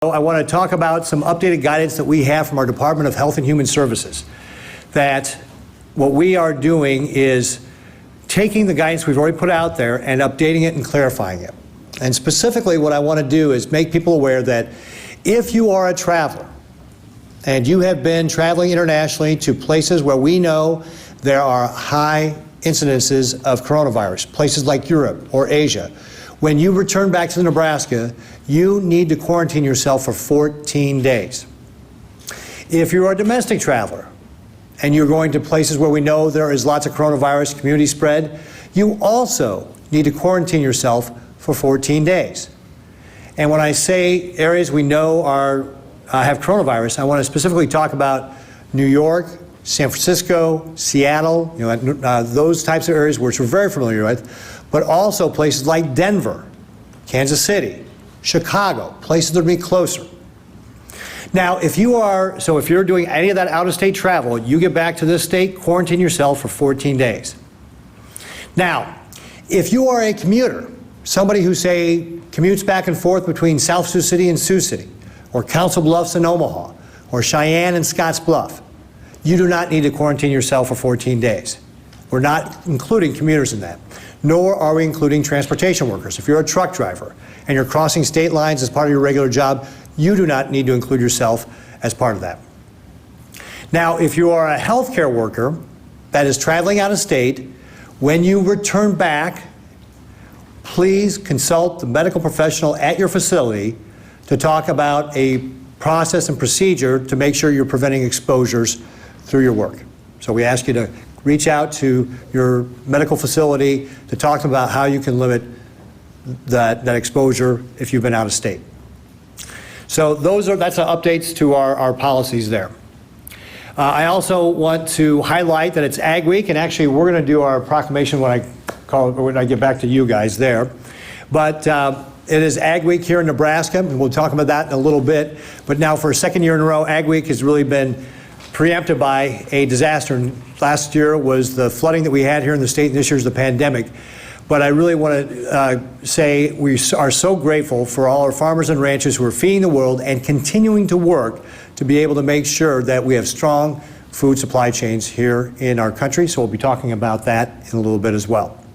I want to talk about some updated guidance that we have from our Department of Health and Human Services. That what we are doing is taking the guidance we've already put out there and updating it and clarifying it. And specifically what I want to do is make people aware that if you are a traveler and you have been traveling internationally to places where we know there are high incidences of coronavirus, places like Europe or Asia, when you return back to Nebraska, you need to quarantine yourself for 14 days. If you're a domestic traveler and you're going to places where we know there is lots of coronavirus community spread, you also need to quarantine yourself for 14 days. And when I say areas we know have coronavirus, I want to specifically talk about New York, San Francisco, Seattle, those types of areas which we're very familiar with, but also places like Denver, Kansas City, Chicago, places that will be closer. Now, if you're doing any of that out-of-state travel, you get back to this state, quarantine yourself for 14 days. Now, if you are a commuter, somebody who, say, commutes back and forth between South Sioux City and Sioux City, or Council Bluffs and Omaha, or Cheyenne and Scotts Bluff, you do not need to quarantine yourself for 14 days. We're not including commuters in that, nor are we including transportation workers. If you're a truck driver and you're crossing state lines as part of your regular job, you do not need to include yourself as part of that. Now, if you are a healthcare worker that is traveling out of state, when you return back, please consult the medical professional at your facility to talk about a process and procedure to make sure you're preventing exposures through your work. So we ask you to reach out to your medical facility to talk about how you can limit that exposure if you've been out of state. So that's updates to our policies there. I also want to highlight that it's Ag Week, and actually we're going to do our proclamation when I get back to you guys there. But it is Ag Week here in Nebraska, and we'll talk about that in a little bit. But now for a second year in a row, Ag Week has really been preempted by a disaster. And last year was the flooding that we had here in the state, and this year's the pandemic. But I really want to say we are so grateful for all our farmers and ranchers who are feeding the world and continuing to work to be able to make sure that we have strong food supply chains here in our country. So we'll be talking about that in a little bit as well.